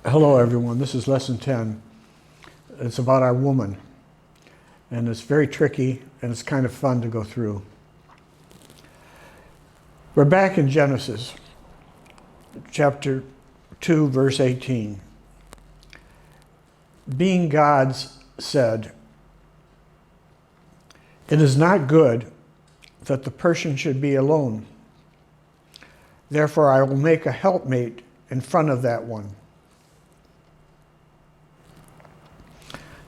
Hello everyone, this is lesson 10. It's about our woman, and it's very tricky and it's kind of fun to go through. We're back in Genesis chapter 2 verse 18. Being God's said, "It is not good that the person should be alone. Therefore I will make a helpmate in front of that one."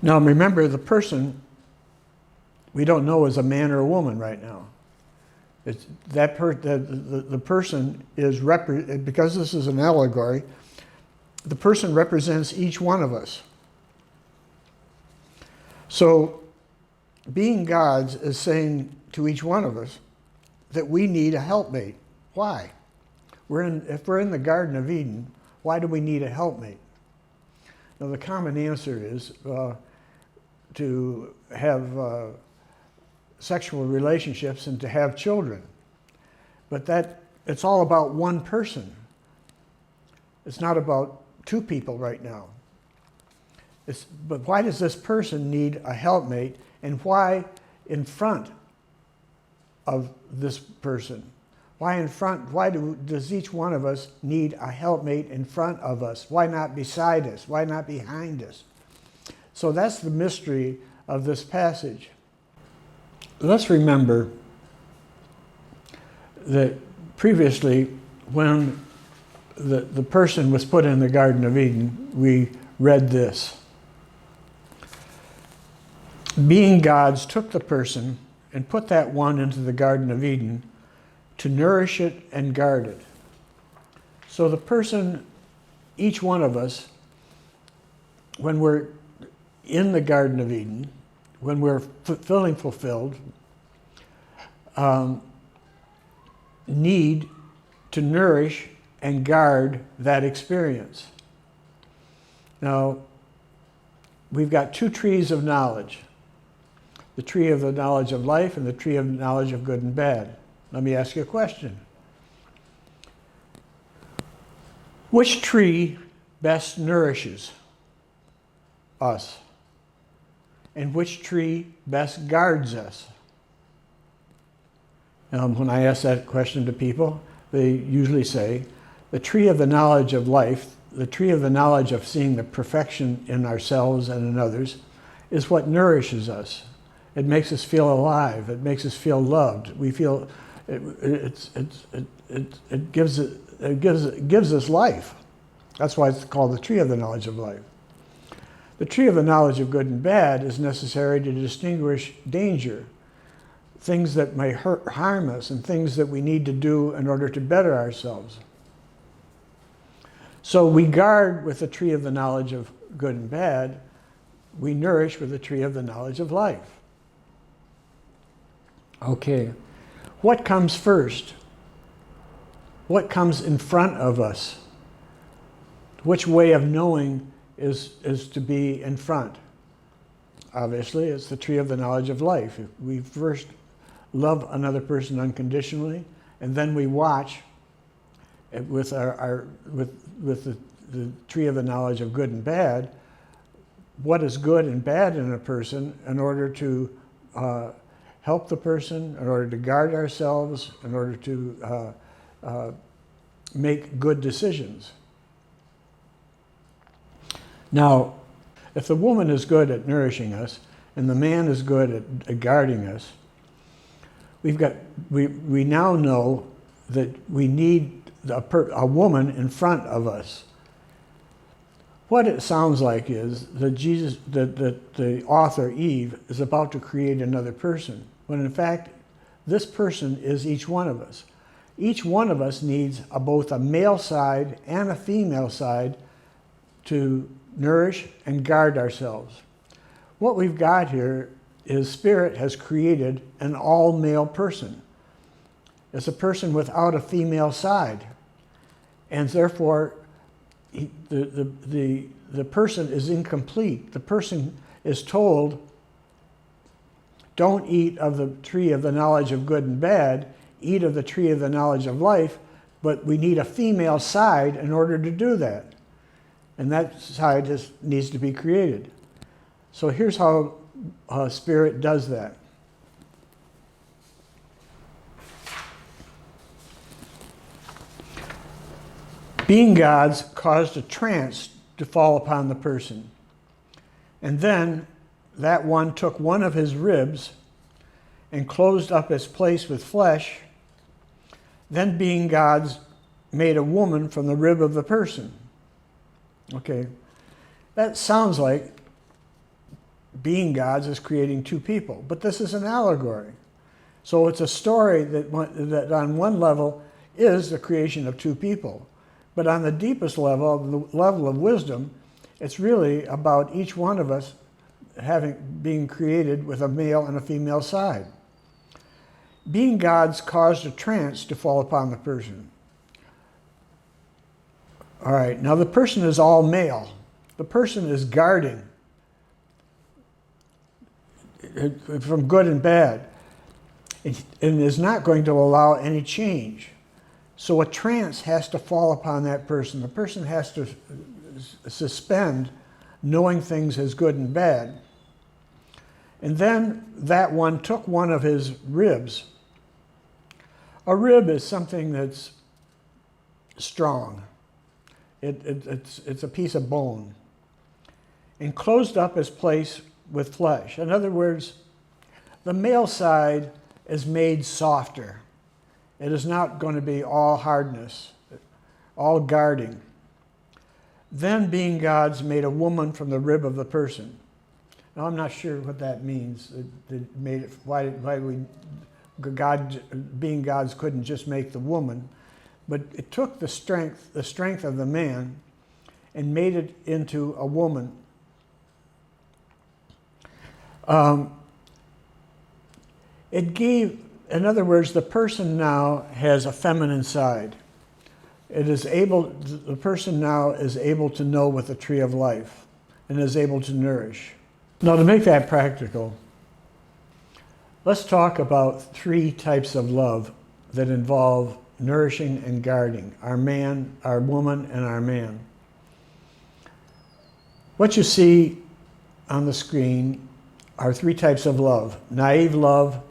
Now remember, the person we don't know is a man or a woman right now. It's that the person is because this is an allegory. The person represents each one of us. So, being God's is saying to each one of us that we need a helpmate. Why? If we're in the Garden of Eden, why do we need a helpmate? Now, the common answer is to have sexual relationships and to have children. But it's all about one person. It's not about two people right now. But why does this person need a helpmate, and why in front of this person? Why in front? Why does each one of us need a helpmate in front of us? Why not beside us? Why not behind us? So that's the mystery of this passage. Let's remember that previously, when the person was put in the Garden of Eden, we read this. Being God's took the person and put that one into the Garden of Eden to nourish it and guard it. So the person, each one of us, when we're in the Garden of Eden, when we're feeling fulfilled, need to nourish and guard that experience. Now, we've got two trees of knowledge. The tree of the knowledge of life and the tree of knowledge of good and bad. Let me ask you a question. Which tree best nourishes us? And which tree best guards us? When I ask that question to people, they usually say, the tree of the knowledge of life, the tree of the knowledge of seeing the perfection in ourselves and in others, is what nourishes us. It makes us feel alive. It makes us feel loved. We feel it gives us life. That's why it's called the tree of the knowledge of life. The tree of the knowledge of good and bad is necessary to distinguish danger, things that may harm us, and things that we need to do in order to better ourselves. So we guard with the tree of the knowledge of good and bad. We nourish with the tree of the knowledge of life. Okay, what comes first? What comes in front of us? Which way of knowing is to be in front? Obviously, it's the tree of the knowledge of life. If we first love another person unconditionally, and then we watch with the tree of the knowledge of good and bad, what is good and bad in a person in order to help the person, in order to guard ourselves, in order to make good decisions. Now, if the woman is good at nourishing us and the man is good at guarding us, we now know that we need a woman in front of us. What it sounds like is that the author, Eve, is about to create another person, when in fact, this person is each one of us. Each one of us needs both a male side and a female side to nourish and guard ourselves. What we've got here is Spirit has created an all-male person. It's a person without a female side. And therefore, the person is incomplete. The person is told, don't eat of the tree of the knowledge of good and bad, eat of the tree of the knowledge of life, but we need a female side in order to do that. And that side just needs to be created. So here's how Spirit does that. Being gods caused a trance to fall upon the person. And then that one took one of his ribs and closed up its place with flesh. Then being gods made a woman from the rib of the person. Okay, that sounds like being gods is creating two people, but this is an allegory. So it's a story that on one level is the creation of two people, but on the deepest level, the level of wisdom, it's really about each one of us being created with a male and a female side. Being gods caused a trance to fall upon the person. All right, now the person is all male. The person is guarding from good and bad and is not going to allow any change. So a trance has to fall upon that person. The person has to suspend knowing things as good and bad. And then that one took one of his ribs. A rib is something that's strong. It's a piece of bone, and closed up its place with flesh. In other words, the male side is made softer. It is not going to be all hardness, all guarding. Then being gods made a woman from the rib of the person. Now I'm not sure what that means. It made it, why being gods couldn't just make the woman. But it took the strength of the man and made it into a woman. It gave, in other words, the person now has a feminine side. The person now is able to know with the tree of life and is able to nourish. Now to make that practical, let's talk about three types of love that involve nourishing and guarding, our man, our woman, and our man. What you see on the screen are three types of love: naive love,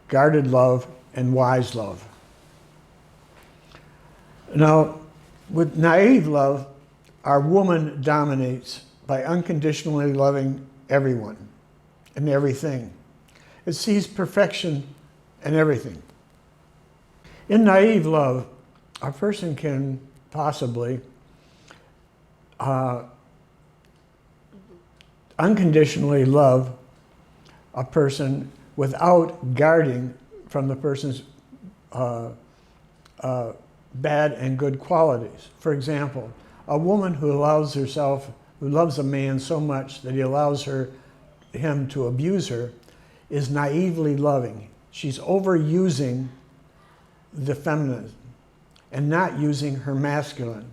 guarded love, and wise love. Now, with naive love, our woman dominates by unconditionally loving everyone and everything. It sees perfection in everything. In naive love, a person can possibly unconditionally love a person without guarding from the person's bad and good qualities. For example, a woman who loves a man so much that he allows him to abuse her, is naively loving. She's overusing the feminine and not using her masculine.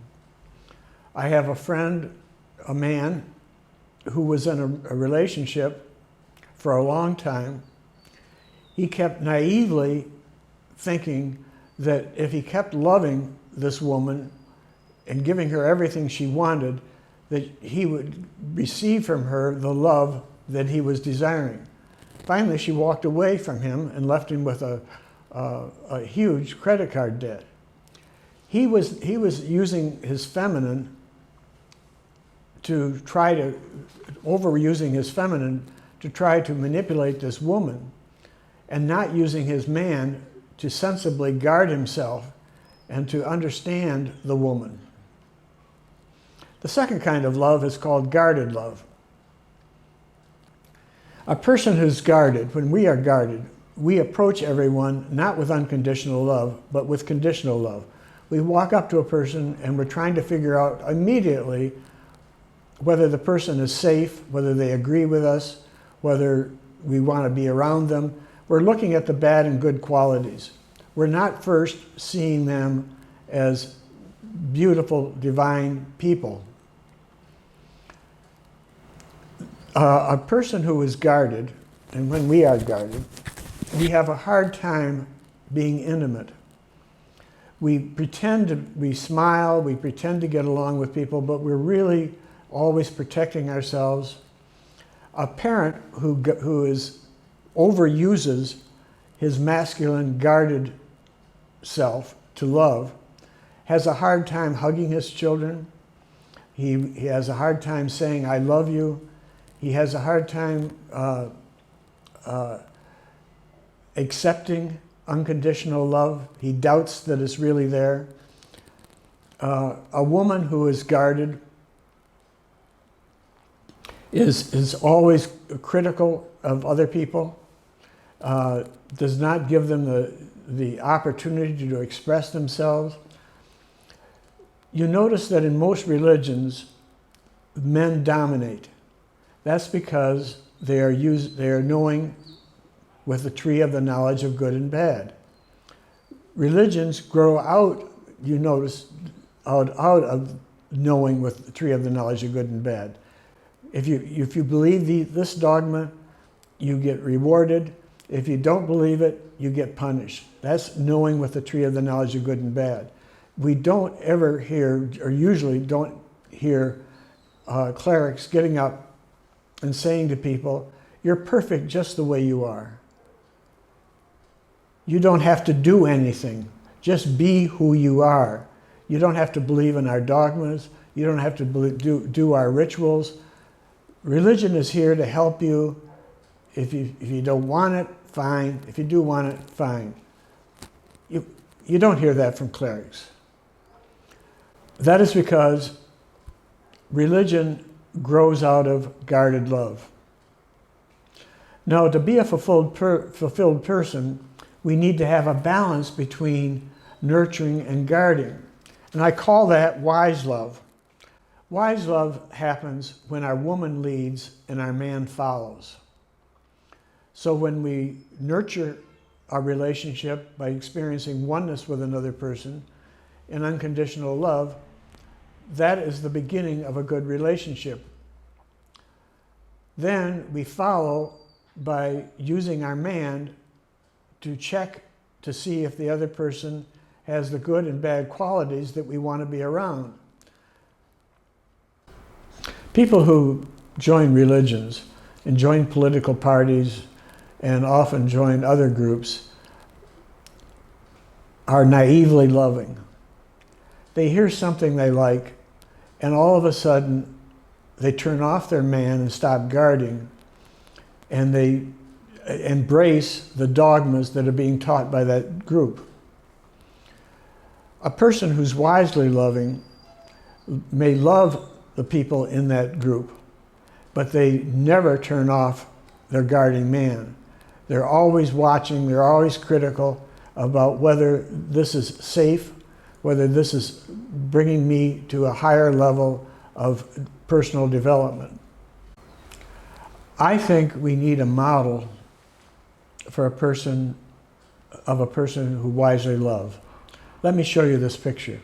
I have a friend, a man, who was in a relationship for a long time. He kept naively thinking that if he kept loving this woman and giving her everything she wanted, that he would receive from her the love that he was desiring. Finally, she walked away from him and left him with a huge credit card debt. He was using his feminine overusing his feminine to try to manipulate this woman, and not using his man to sensibly guard himself and to understand the woman. The second kind of love is called guarded love. A person who's guarded, when we are guarded, we approach everyone not with unconditional love, but with conditional love. We walk up to a person and we're trying to figure out immediately whether the person is safe, whether they agree with us, whether we want to be around them. We're looking at the bad and good qualities. We're not first seeing them as beautiful, divine people. A person who is guarded, and when we are guarded, we have a hard time being intimate. We smile, we pretend to get along with people, but we're really always protecting ourselves. A parent who overuses his masculine guarded self to love has a hard time hugging his children. He has a hard time saying, I love you. He has a hard time accepting unconditional love. He doubts that it's really there. A woman who is guarded is always critical of other people, does not give them the opportunity to express themselves. You notice that in most religions, men dominate. That's because they are knowing with the tree of the knowledge of good and bad. Religions grow out, you notice, out of knowing with the tree of the knowledge of good and bad. If you believe this dogma, you get rewarded. If you don't believe it, you get punished. That's knowing with the tree of the knowledge of good and bad. We don't ever hear, or usually don't hear, clerics getting up and saying to people, you're perfect just the way you are. You don't have to do anything. Just be who you are. You don't have to believe in our dogmas. You don't have to do our rituals. Religion is here to help you. If you don't want it, fine. If you do want it, fine. You don't hear that from clerics. That is because religion grows out of guarded love. Now, to be a fulfilled person, we need to have a balance between nurturing and guarding. And I call that wise love. Wise love happens when our woman leads and our man follows. So when we nurture our relationship by experiencing oneness with another person in unconditional love, that is the beginning of a good relationship. Then we follow by using our man to check to see if the other person has the good and bad qualities that we want to be around. People who join religions and join political parties and often join other groups are naively loving. They hear something they like, and all of a sudden they turn off their man and stop guarding, and they embrace the dogmas that are being taught by that group. A person who's wisely loving may love the people in that group, but they never turn off their guarding man. They're always watching, they're always critical about whether this is safe, whether this is bringing me to a higher level of personal development. I think we need a model for a person who wisely loves. Let me show you this picture.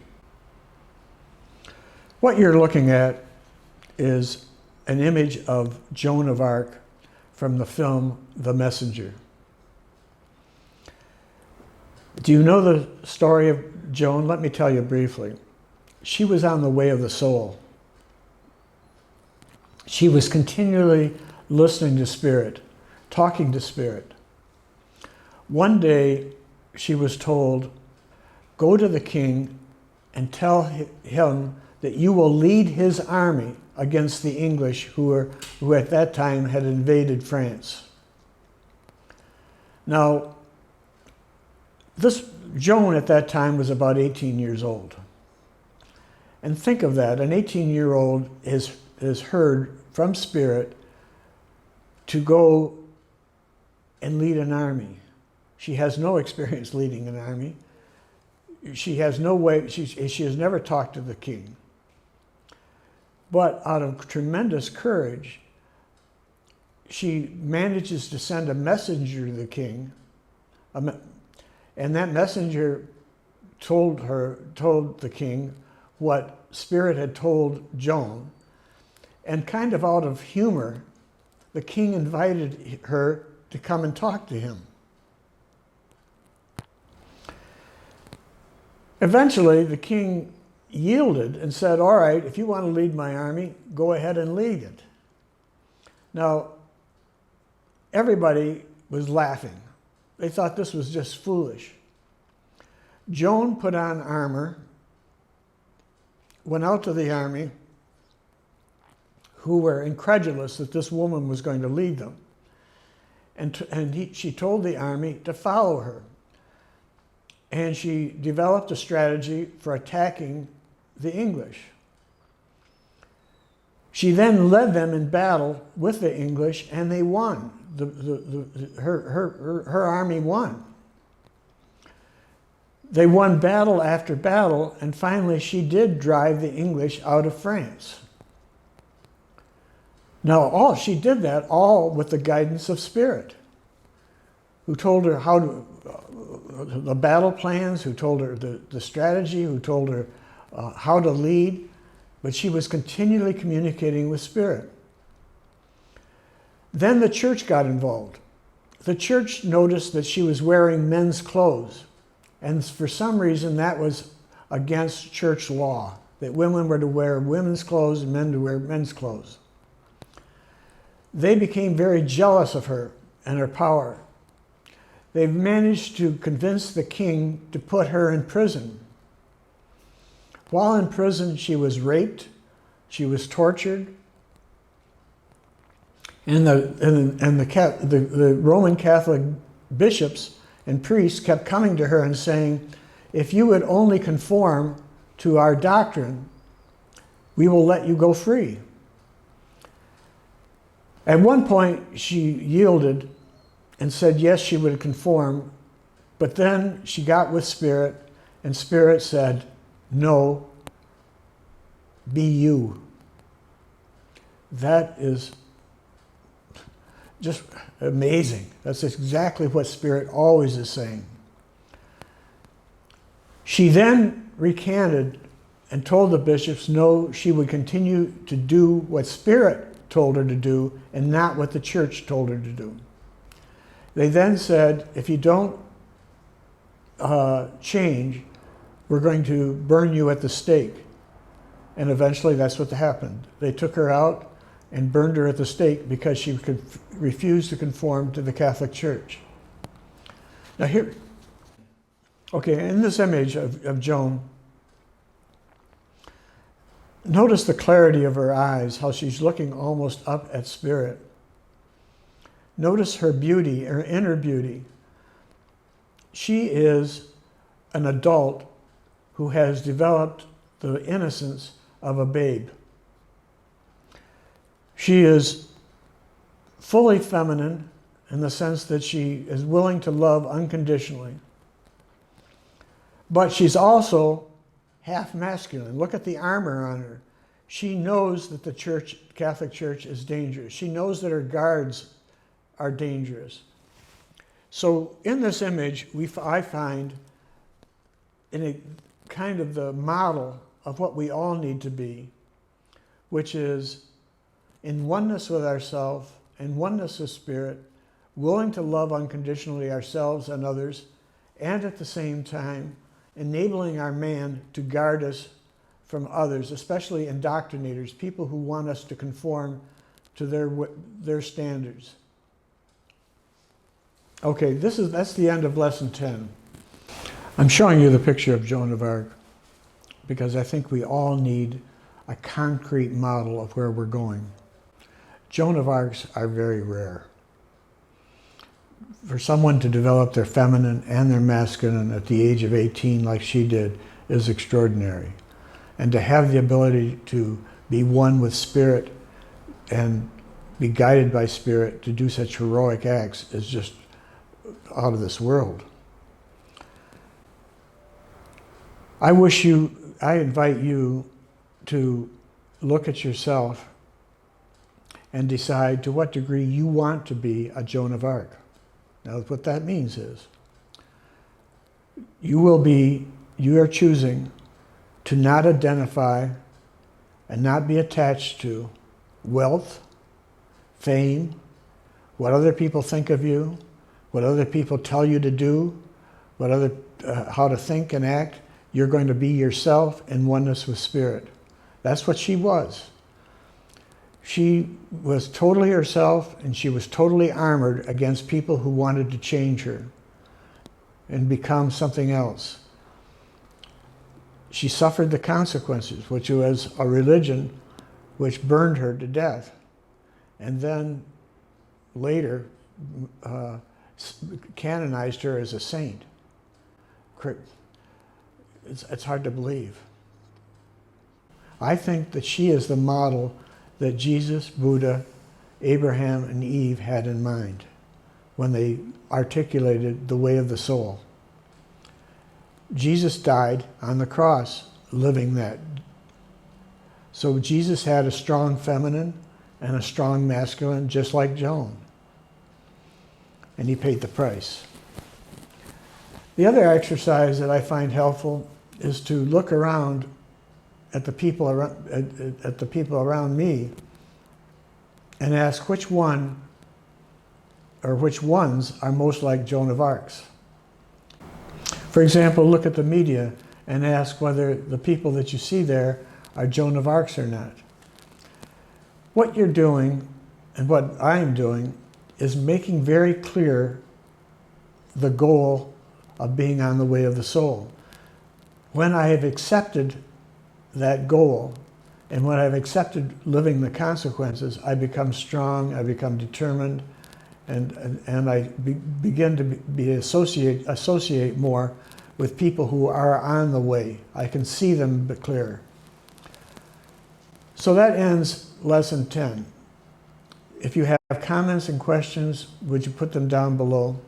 What you're looking at is an image of Joan of Arc from the film The Messenger. Do you know the story of Joan? Let me tell you briefly. She was on the way of the soul. She was continually listening to Spirit, talking to Spirit. One day, she was told, go to the king and tell him that you will lead his army against the English who at that time had invaded France. Now, this Joan at that time was about 18 years old. And think of that, an 18-year-old is heard from Spirit to go and lead an army. She has no experience leading an army. She has no way, she has never talked to the king. But out of tremendous courage, she manages to send a messenger to the king, and that messenger told the king what Spirit had told Joan, and kind of out of humor, the king invited her to come and talk to him. Eventually, the king yielded and said, all right, if you want to lead my army, go ahead and lead it. Now, everybody was laughing. They thought this was just foolish. Joan put on armor, went out to the army, who were incredulous that this woman was going to lead them. She told the army to follow her. And she developed a strategy for attacking the English. She then led them in battle with the English, and they won. Her army won. They won battle after battle, and finally she did drive the English out of France. Now, she did that all with the guidance of Spirit, who told her how to, the battle plans, who told her the strategy, who told her how to lead, but she was continually communicating with Spirit. Then the church got involved. The church noticed that she was wearing men's clothes, and for some reason that was against church law, that women were to wear women's clothes and men to wear men's clothes. They became very jealous of her and her power. They managed to convince the king to put her in prison. While in prison, she was raped, she was tortured, and the Roman Catholic bishops and priests kept coming to her and saying, if you would only conform to our doctrine, we will let you go free. At one point, she yielded and said yes, she would conform, but then she got with Spirit, and Spirit said, no, be you. That is just amazing. That's exactly what Spirit always is saying. She then recanted and told the bishops no, she would continue to do what Spirit told her to do and not what the church told her to do. They then said, if you don't change, we're going to burn you at the stake. And eventually that's what happened. They took her out and burned her at the stake because she refused to conform to the Catholic Church. Now here, okay, in this image of Joan, notice the clarity of her eyes, how she's looking almost up at Spirit. Notice her beauty, her inner beauty. She is an adult who has developed the innocence of a babe. She is fully feminine in the sense that she is willing to love unconditionally. But she's also half masculine. Look at the armor on her. She knows that the Catholic Church is dangerous. She knows that her guards are dangerous. So in this image, I find in a kind of the model of what we all need to be, which is in oneness with ourselves, in oneness with Spirit, willing to love unconditionally ourselves and others, and at the same time, enabling our man to guard us from others, especially indoctrinators, people who want us to conform to their standards. Okay, that's the end of lesson 10. I'm showing you the picture of Joan of Arc because I think we all need a concrete model of where we're going. Joan of Arcs are very rare. For someone to develop their feminine and their masculine at the age of 18 like she did is extraordinary. And to have the ability to be one with Spirit and be guided by Spirit to do such heroic acts is just out of this world. I invite you to look at yourself and decide to what degree you want to be a Joan of Arc. Now, what that means is you are choosing to not identify and not be attached to wealth, fame, what other people think of you, what other people tell you to do, how to think and act. You're going to be yourself in oneness with Spirit. That's what she was. She was totally herself, and she was totally armored against people who wanted to change her and become something else. She suffered the consequences, which was a religion which burned her to death, and then later canonized her as a saint. It's hard to believe. I think that she is the model that Jesus, Buddha, Abraham, and Eve had in mind when they articulated the way of the soul. Jesus died on the cross living that. So Jesus had a strong feminine and a strong masculine, just like Joan. And he paid the price. The other exercise that I find helpful is to look around at the people around me and ask which one or which ones are most like Joan of Arc's. For example, look at the media and ask whether the people that you see there are Joan of Arc's or not. What you're doing and what I'm doing is making very clear the goal of being on the way of the soul. When I have accepted that goal and when I've accepted living the consequences, I become strong, I become determined, and I begin to associate more with people who are on the way. I can see them a bit clearer. So that ends lesson 10. If you have comments and questions, would you put them down below?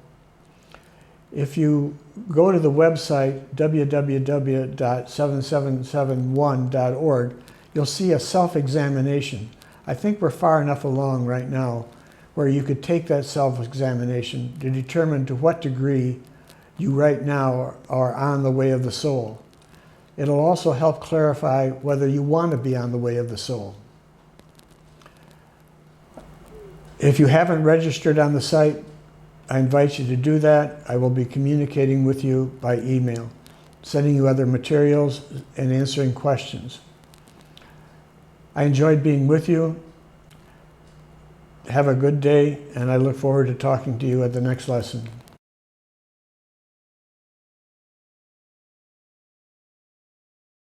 If you go to the website www.7771.org, you'll see a self-examination. I think we're far enough along right now where you could take that self-examination to determine to what degree you right now are on the way of the soul. It'll also help clarify whether you want to be on the way of the soul. If you haven't registered on the site, I invite you to do that. I will be communicating with you by email, sending you other materials and answering questions. I enjoyed being with you. Have a good day, and I look forward to talking to you at the next lesson.